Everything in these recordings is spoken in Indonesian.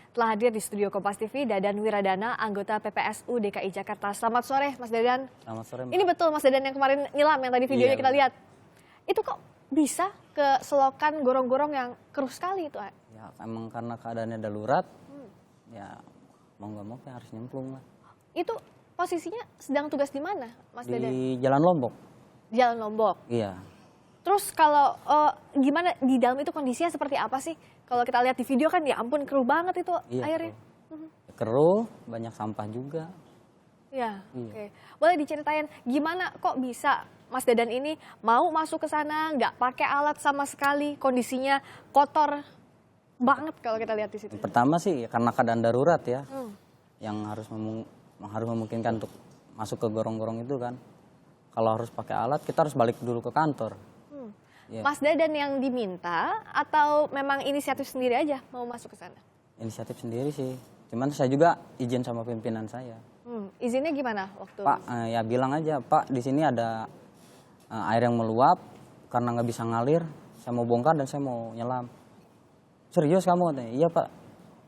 telah hadir di studio Kompas TV Dadan Wiradana, anggota PPSU DKI Jakarta. Selamat sore Mas Dadan. Selamat sore, Mbak. Ini betul Mas Dadan yang kemarin nyelam yang tadi videonya kita lihat. Itu kok bisa ke selokan gorong-gorong yang keruh sekali itu? Ya emang karena keadaannya darurat, ya mau nggak mau ya harus nyemplung lah. Itu posisinya sedang tugas di mana Mas Dadan? Di Jalan Lombok. Jalan Lombok. Iya. Terus kalau gimana di dalam itu kondisinya seperti apa sih? Kalau kita lihat di video kan ya ampun keruh banget itu airnya. Keruh, banyak sampah juga. Ya, oke. Boleh diceritain gimana kok bisa Mas Dadan ini mau masuk ke sana nggak pakai alat sama sekali, kondisinya kotor banget kalau kita lihat di situ. Pertama sih karena keadaan darurat ya, yang harus memungkinkan untuk masuk ke gorong-gorong itu kan. Kalau harus pakai alat kita harus balik dulu ke kantor. Yeah. Mas Dadan yang diminta atau memang inisiatif sendiri aja mau masuk ke sana? Inisiatif sendiri sih. Cuman saya juga izin sama pimpinan saya. Izinnya gimana waktu? Pak, ya bilang aja, Pak di sini ada air yang meluap karena nggak bisa ngalir. Saya mau bongkar dan saya mau nyelam. Serius kamu katanya? Iya Pak.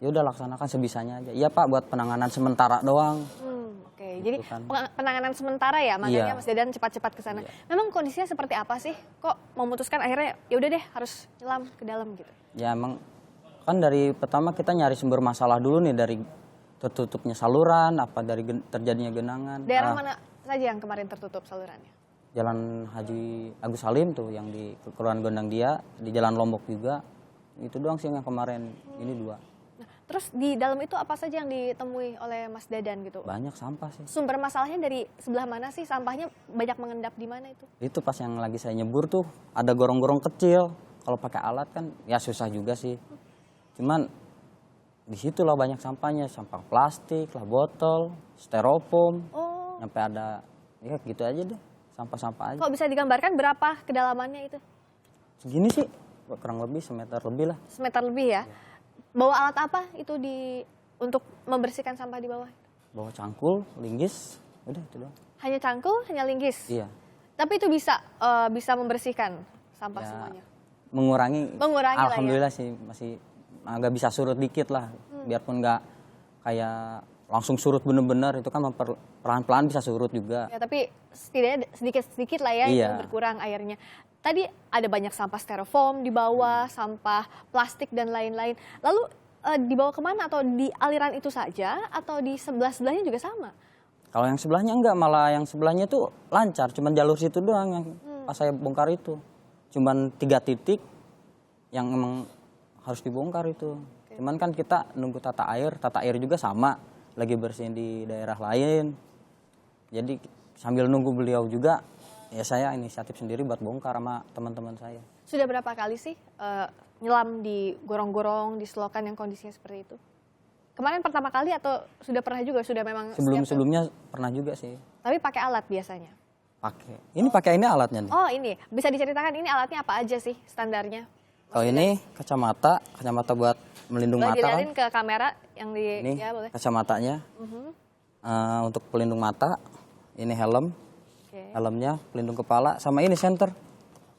Ya udah laksanakan sebisanya aja. Iya Pak, buat penanganan sementara doang. Oke, jadi kan. penanganan sementara ya, makanya Iya. Mas Dadan cepat-cepat ke sana. Iya. Memang kondisinya seperti apa sih? Kok memutuskan akhirnya ya udah deh harus nyelam ke dalam gitu? Ya emang kan dari pertama kita nyari sumber masalah dulu nih, dari tertutupnya saluran, apa dari terjadinya genangan. Daerah mana saja yang kemarin tertutup salurannya? Jalan Haji Agus Salim tuh yang di Kelurahan Gondang Dia, di Jalan Lombok juga. Itu doang sih yang kemarin, ini 2. Nah, terus di dalam itu apa saja yang ditemui oleh Mas Dadan gitu? Banyak sampah sih. Sumber masalahnya dari sebelah mana sih? Sampahnya banyak mengendap di mana itu? Itu pas yang lagi saya nyebur tuh ada gorong-gorong kecil. Kalau pakai alat kan ya susah juga sih. Cuman di situ lah banyak sampahnya, sampah plastik lah, botol, styrofoam. Sampai ada ya gitu aja deh, sampah-sampah aja. Kok bisa digambarkan berapa kedalamannya itu? Segini sih, kurang lebih semeter lebih lah. Semeter lebih ya? Bawa alat apa itu untuk membersihkan sampah di bawah? Bawa cangkul, linggis, udah itu doang. Hanya cangkul, hanya linggis? Iya. Tapi itu bisa membersihkan sampah Ya, semuanya? Mengurangi Lah alhamdulillah sih masih agak bisa surut dikit lah. Biarpun nggak kayak langsung surut bener-bener, itu kan pelan-pelan bisa surut juga. Ya, tapi setidaknya sedikit-sedikit lah ya Iya. yang berkurang airnya. Tadi ada banyak sampah styrofoam di bawah, sampah plastik dan lain-lain. Lalu dibawa kemana, atau di aliran itu saja atau di sebelah-sebelahnya juga sama? Kalau yang sebelahnya enggak, malah yang sebelahnya tuh lancar, cuman jalur situ doang yang pas saya bongkar itu. Cuman 3 titik yang emang harus dibongkar itu. Cuman kan kita nunggu tata air juga sama, lagi bersihin di daerah lain. Jadi sambil nunggu beliau juga, ya saya inisiatif sendiri buat bongkar sama teman-teman saya. Sudah berapa kali sih nyelam di gorong-gorong, di selokan yang kondisinya seperti itu? Kemarin pertama kali atau sudah pernah juga? Sudah memang Sebelumnya pernah juga sih. Tapi pakai alat biasanya? Pakai ini alatnya nih. Oh ini, bisa diceritakan ini alatnya apa aja sih standarnya? Oh ini kacamata buat melindung Boleh mata kan. dilihatin ke kamera yang di, Ini ya boleh. kacamatanya. Untuk pelindung mata, ini helm. Oke. Helmnya, pelindung kepala, sama ini senter.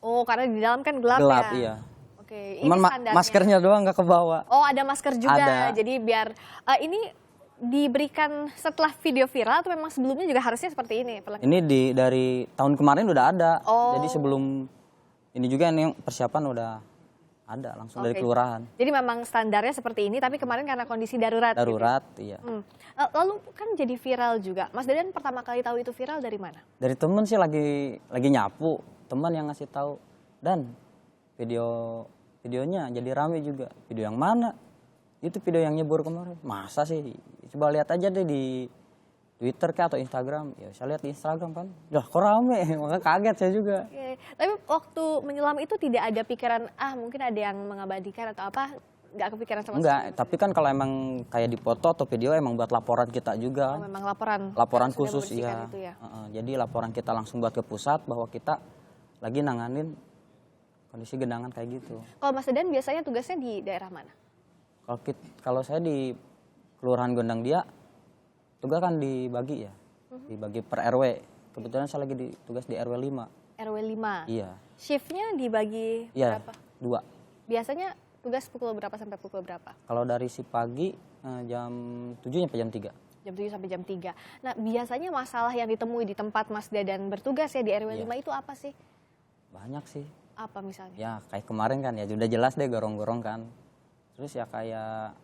Oh, karena di dalam kan gelap, Gelap, ya? iya. Oke, ini Cuman standarnya. maskernya doang nggak kebawa. Oh, ada masker juga. Ada. Jadi biar ini diberikan setelah video viral atau memang sebelumnya juga harusnya seperti ini? Ini dari tahun kemarin udah ada. Oh. Jadi sebelum ini juga nih persiapan udah ada langsung dari Oke. kelurahan. Jadi memang standarnya seperti ini, tapi kemarin karena kondisi darurat. Darurat, gitu. iya. Lalu kan jadi viral juga. Mas Dadan pertama kali tahu itu viral dari mana? Dari temen sih lagi nyapu, teman yang ngasih tahu. Dan videonya jadi rame juga. Video yang mana? Itu video yang nyebur kemarin. Masa sih? Coba lihat aja deh di Twitter kah atau Instagram. Ya saya lihat di Instagram kan. Lah kok rame? Makanya kaget saya juga. Oke. Tapi waktu menyelam itu tidak ada pikiran, mungkin ada yang mengabadikan atau apa? Nggak kepikiran sama Enggak, sekali? tapi kan kalau emang kayak di foto atau video emang buat laporan kita juga. Oh, memang laporan. Laporan yang sudah khusus membersihkan ya. itu ya. Jadi laporan kita langsung buat ke pusat bahwa kita lagi nanganin kondisi genangan kayak gitu. Kalau Mas Dadan biasanya tugasnya di daerah mana? Kalau saya di Kelurahan Gondang Dia, tugas kan dibagi ya, dibagi per RW. Kebetulan saya lagi tugas di RW 5. RW 5? Iya. Shiftnya dibagi Iya, berapa? 2. Biasanya tugas pukul berapa sampai pukul berapa? Kalau dari si pagi jam 7 sampai jam 3. Jam 7 sampai jam 3. Nah, biasanya masalah yang ditemui di tempat Mas Dadan bertugas ya di RW 5 itu apa sih? Banyak sih. Apa misalnya? Ya kayak kemarin kan ya sudah jelas deh gorong-gorong kan. Terus ya kayak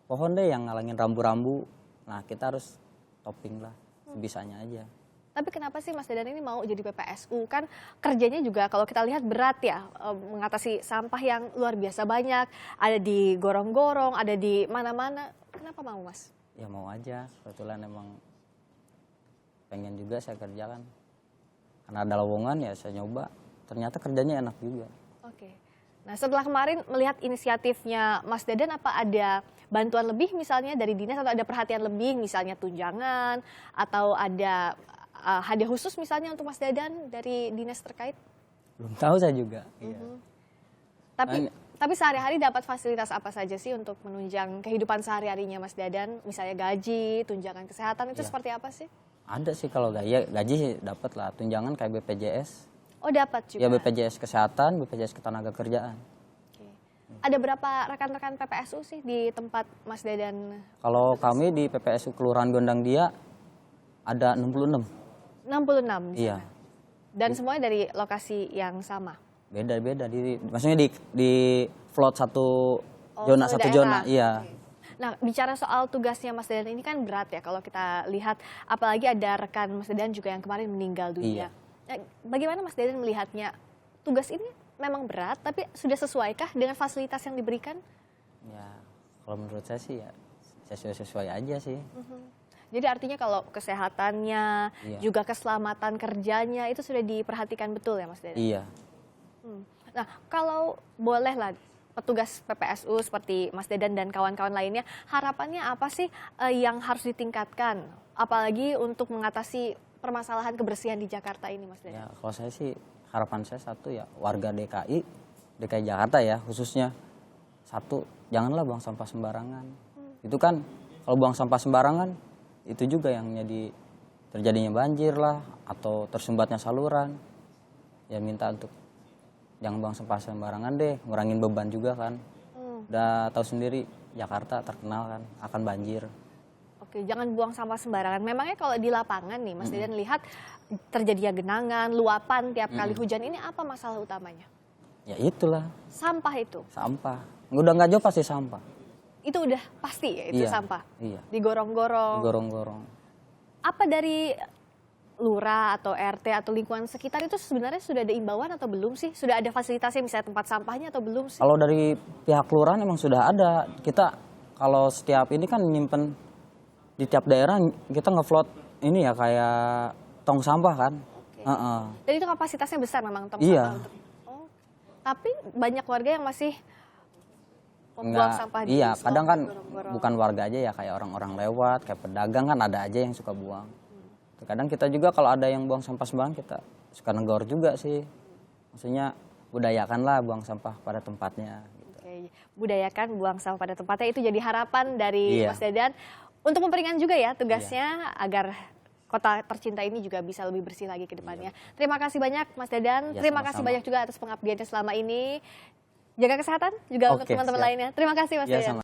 pohon deh yang ngalangin rambu-rambu. Nah kita harus topping lah sebisanya aja. Tapi kenapa sih Mas Dadan ini mau jadi PPSU? Kan kerjanya juga kalau kita lihat berat ya, mengatasi sampah yang luar biasa banyak, ada di gorong-gorong, ada di mana-mana. Kenapa mau Mas? Ya mau aja, kebetulan emang pengen juga saya kerjakan. Karena ada lowongan ya saya nyoba, ternyata kerjanya enak juga. Oke. Nah setelah kemarin melihat inisiatifnya Mas Dadan, apa ada bantuan lebih misalnya dari dinas atau ada perhatian lebih misalnya tunjangan atau ada hadiah khusus misalnya untuk Mas Dadan dari dinas terkait? Belum tahu saya juga. Iya. Tapi sehari-hari dapat fasilitas apa saja sih untuk menunjang kehidupan sehari-harinya Mas Dadan? Misalnya gaji, tunjangan kesehatan itu seperti apa sih? Ada sih kalau gaji sih dapat lah, tunjangan kayak BPJS. Oh dapat juga? Ya BPJS Kesehatan, BPJS Ketenagakerjaan. Oke. Ada berapa rekan-rekan PPSU sih di tempat Mas Dadan? Kalau kami di PPSU Kelurahan Gondang Dia ada 66. 66? Iya. Dan semuanya dari lokasi yang sama? Beda-beda, maksudnya di float satu zona, satu daerah. zona, iya. Nah, bicara soal tugasnya Mas Dadan ini kan berat ya kalau kita lihat, apalagi ada rekan Mas Dadan juga yang kemarin meninggal dunia. Iya. Nah, bagaimana Mas Dadan melihatnya? Tugas ini memang berat, tapi sudah sesuaikah dengan fasilitas yang diberikan? Ya, kalau menurut saya sih ya sesuai aja sih. Jadi artinya kalau kesehatannya, juga keselamatan kerjanya itu sudah diperhatikan betul ya Mas Dadan? Iya. Nah, kalau boleh lah petugas PPSU seperti Mas Dadan dan kawan-kawan lainnya, harapannya apa sih yang harus ditingkatkan? Apalagi untuk mengatasi permasalahan kebersihan di Jakarta ini Mas Dadan? Ya, kalau saya sih harapan saya satu ya warga DKI Jakarta ya khususnya, satu janganlah buang sampah sembarangan. Itu kan kalau buang sampah sembarangan itu juga yang jadi terjadinya banjir lah atau tersumbatnya saluran. Ya minta untuk jangan buang sampah sembarangan deh, ngurangin beban juga kan. Udah tahu sendiri Jakarta terkenal kan akan banjir. Oke, jangan buang sampah sembarangan. Memangnya kalau di lapangan nih Mas Dadan lihat terjadinya genangan, luapan tiap kali hujan, ini apa masalah utamanya? Ya itulah. Sampah itu? Sampah. Udah nggak jauh pasti sampah. Itu udah pasti ya itu sampah? Iya. Digorong-gorong? Digorong-gorong. Apa dari lurah atau RT atau lingkungan sekitar itu sebenarnya sudah ada imbauan atau belum sih? Sudah ada fasilitasnya misalnya tempat sampahnya atau belum sih? Kalau dari pihak kelurahan emang sudah ada. Kita kalau setiap ini kan nyimpen di tiap daerah kita ngefloat ini ya kayak tong sampah kan. Oke. Dan itu kapasitasnya besar memang tong Iya. sampah untuk. Oh. Tapi banyak warga yang masih membuang sampah di iya, kadang kan gorong-gorong. bukan warga aja ya, kayak orang-orang lewat, kayak pedagang kan ada aja yang suka buang. Kadang kita juga kalau ada yang buang sampah sembarangan kita suka negor juga sih. Maksudnya budayakanlah buang sampah pada tempatnya. Gitu. Oke, budayakan buang sampah pada tempatnya, itu jadi harapan dari Mas Dadan untuk memperingan juga ya tugasnya agar kota tercinta ini juga bisa lebih bersih lagi ke depannya. Terima kasih banyak Mas Dadan, terima kasih banyak juga atas pengabdiannya selama ini. Jaga kesehatan juga untuk teman-teman lainnya. Terima kasih Mas Dadan.